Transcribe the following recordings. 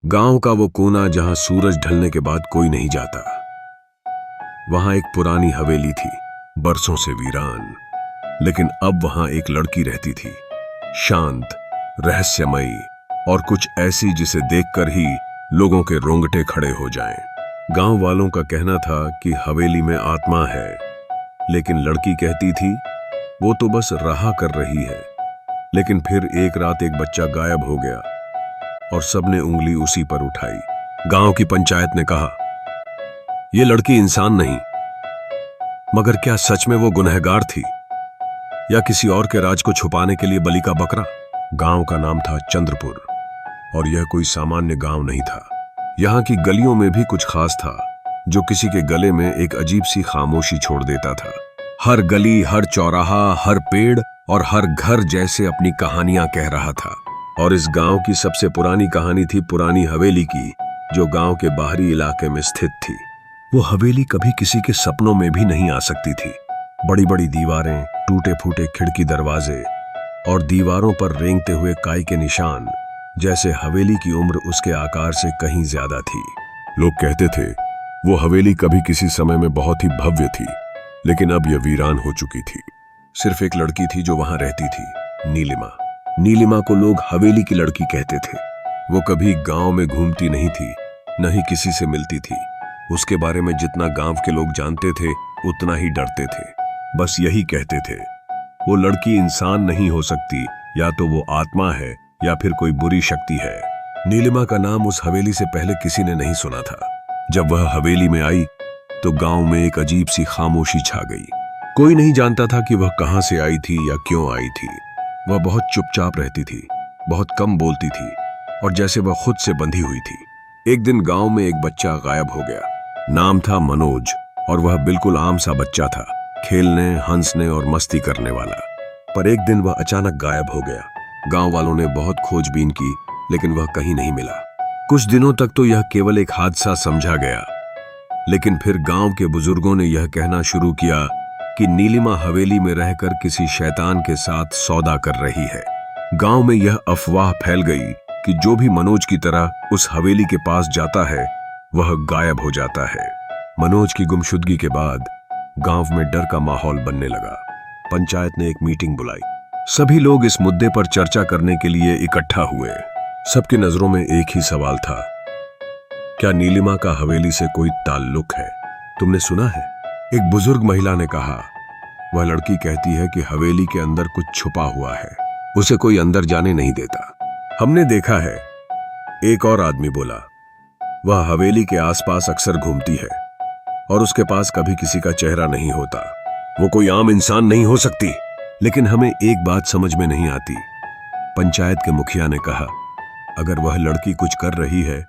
गांव का वो कोना जहां सूरज ढलने के बाद कोई नहीं जाता। वहां एक पुरानी हवेली थी, बरसों से वीरान। लेकिन अब वहां एक लड़की रहती थी, शांत, रहस्यमयी और कुछ ऐसी जिसे देखकर ही लोगों के रोंगटे खड़े हो जाएं। गांव वालों का कहना था कि हवेली में आत्मा है, लेकिन लड़की कहती थी वो तो बस रहा कर रही है। लेकिन फिर एक रात एक बच्चा गायब हो गया और सबने उंगली उसी पर उठाई। गांव की पंचायत ने कहा, ये लड़की इंसान नहीं, मगर क्या सच में वो गुनहगार थी या किसी और के राज को छुपाने के लिए बलि का बकरा? गांव का नाम था चंद्रपुर और यह कोई सामान्य गांव नहीं था। यहां की गलियों में भी कुछ खास था, जो किसी के गले में एक अजीब सी खामोशी छोड़ देता था। हर गली, हर चौराहा, हर पेड़ और हर घर जैसे अपनी कहानियां कह रहा था। और इस गांव की सबसे पुरानी कहानी थी पुरानी हवेली की, जो गांव के बाहरी इलाके में स्थित थी। वो हवेली कभी किसी के सपनों में भी नहीं आ सकती थी। बड़ी बड़ी दीवारें, टूटे फूटे खिड़की दरवाजे और दीवारों पर रेंगते हुए काई के निशान, जैसे हवेली की उम्र उसके आकार से कहीं ज्यादा थी। लोग कहते थे वो हवेली कभी किसी समय में बहुत ही भव्य थी, लेकिन अब यह वीरान हो चुकी थी। सिर्फ एक लड़की थी जो वहां रहती थी, नीलिमा। नीलिमा को लोग हवेली की लड़की कहते थे। वो कभी गांव में घूमती नहीं थी, न ही किसी से मिलती थी। उसके बारे में जितना गांव के लोग जानते थे, उतना ही डरते थे। बस यही कहते थे, वो लड़की इंसान नहीं हो सकती, या तो वो आत्मा है या फिर कोई बुरी शक्ति है। नीलिमा का नाम उस हवेली से पहले किसी ने नहीं सुना था। जब वह हवेली में आई तो गांव में एक अजीब सी खामोशी छा गई। कोई नहीं जानता था कि वह कहां से आई थी या क्यों आई थी। वह बहुत चुपचाप रहती थी, बहुत कम बोलती थी और जैसे वह खुद से बंधी हुई थी। एक दिन गांव में एक बच्चा गायब हो गया। नाम था मनोज और वह बिल्कुल आम सा बच्चा था, खेलने, हंसने और मस्ती करने वाला। पर एक दिन वह अचानक गायब हो गया। गांव वालों ने बहुत खोजबीन की, लेकिन वह कहीं नहीं मिला। कुछ दिनों तक तो यह केवल एक हादसा समझा गया, लेकिन फिर गांव के बुजुर्गों ने यह कहना शुरू किया कि नीलिमा हवेली में रहकर किसी शैतान के साथ सौदा कर रही है। गांव में यह अफवाह फैल गई कि जो भी मनोज की तरह उस हवेली के पास जाता है, वह गायब हो जाता है। मनोज की गुमशुदगी के बाद गांव में डर का माहौल बनने लगा। पंचायत ने एक मीटिंग बुलाई। सभी लोग इस मुद्दे पर चर्चा करने के लिए इकट्ठा हुए। सबकी नजरों में एक ही सवाल था, क्या नीलिमा का हवेली से कोई ताल्लुक है? तुमने सुना है? एक बुजुर्ग महिला ने कहा। वह लड़की कहती है कि हवेली के अंदर कुछ छुपा हुआ है, उसे कोई अंदर जाने नहीं देता। हमने देखा है, एक और आदमी बोला। वह हवेली के आसपास अक्सर घूमती है और उसके पास कभी किसी का चेहरा नहीं होता। वो कोई आम इंसान नहीं हो सकती। लेकिन हमें एक बात समझ में नहीं आती। पंचायत के मुखिया ने कहा, अगर वह लड़की कुछ कर रही है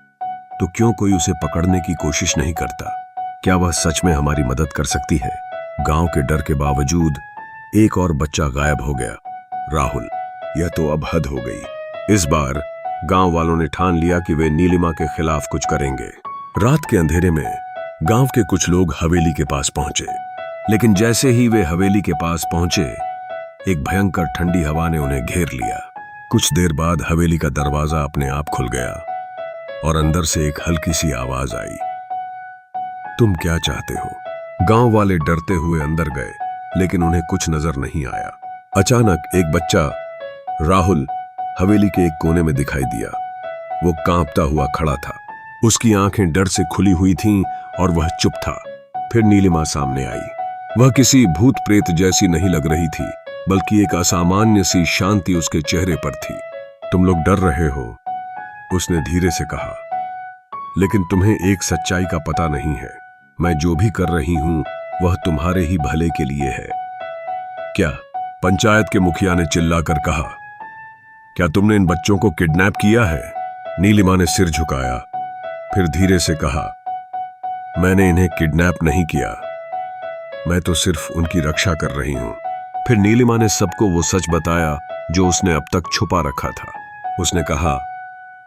तो क्यों कोई उसे पकड़ने की कोशिश नहीं करता? क्या वह सच में हमारी मदद कर सकती है? गांव के डर के बावजूद एक और बच्चा गायब हो गया, राहुल। यह तो अब हद हो गई। इस बार गांव वालों ने ठान लिया कि वे नीलिमा के खिलाफ कुछ करेंगे। रात के अंधेरे में गांव के कुछ लोग हवेली के पास पहुंचे, लेकिन जैसे ही वे हवेली के पास पहुंचे, एक भयंकर ठंडी हवा ने उन्हें घेर लिया। कुछ देर बाद हवेली का दरवाजा अपने आप खुल गया और अंदर से एक हल्की सी आवाज आई, तुम क्या चाहते हो? गांव वाले डरते हुए अंदर गए, लेकिन उन्हें कुछ नजर नहीं आया। अचानक एक बच्चा, राहुल, हवेली के एक कोने में दिखाई दिया। वो कांपता हुआ खड़ा था। उसकी आंखें डर से खुली हुई थीं और वह चुप था। फिर नीलिमा सामने आई। वह किसी भूत प्रेत जैसी नहीं लग रही थी, बल्कि एक असामान्य सी शांति उसके चेहरे पर थी। तुम लोग डर रहे हो, उसने धीरे से कहा, लेकिन तुम्हें एक सच्चाई का पता नहीं है। मैं जो भी कर रही हूं वह तुम्हारे ही भले के लिए है। क्या? पंचायत के मुखिया ने चिल्लाकर कहा, क्या तुमने इन बच्चों को किडनैप किया है? नीलिमा ने सिर झुकाया, फिर धीरे से कहा, मैंने इन्हें किडनैप नहीं किया, मैं तो सिर्फ उनकी रक्षा कर रही हूं। फिर नीलिमा ने सबको वो सच बताया जो उसने अब तक छुपा रखा था। उसने कहा,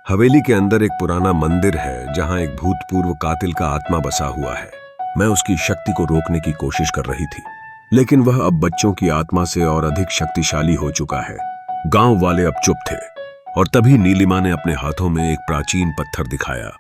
हवेली के अंदर एक पुराना मंदिर है जहां एक भूतपूर्व कातिल का आत्मा बसा हुआ है। मैं उसकी शक्ति को रोकने की कोशिश कर रही थी, लेकिन वह अब बच्चों की आत्मा से और अधिक शक्तिशाली हो चुका है। गांव वाले अब चुप थे। और तभी नीलिमा ने अपने हाथों में एक प्राचीन पत्थर दिखाया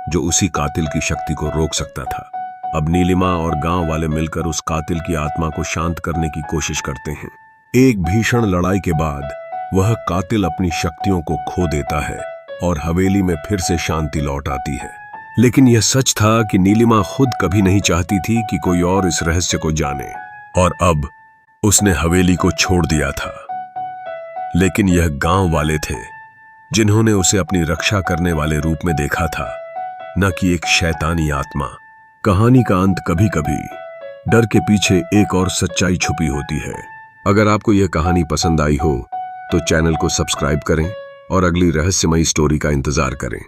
जो उसी कातिल की शक्ति को रोक सकता था। अब नीलिमा और गांव वाले मिलकर उस कातिल की आत्मा को शांत करने की कोशिश करते हैं। एक भीषण लड़ाई के बाद वह कातिल अपनी शक्तियों को खो देता है और हवेली में फिर से शांति लौट आती है। लेकिन यह सच था कि नीलिमा खुद कभी नहीं चाहती थी कि कोई और इस रहस्य को जाने, और अब उसने हवेली को छोड़ दिया था। लेकिन यह गांव वाले थे जिन्होंने उसे अपनी रक्षा करने वाले रूप में देखा था, न कि एक शैतानी आत्मा। कहानी का अंत कभी कभी डर के पीछे एक और सच्चाई छुपी होती है। अगर आपको यह कहानी पसंद आई हो तो चैनल को सब्सक्राइब करें और अगली रहस्यमयी स्टोरी का इंतजार करें।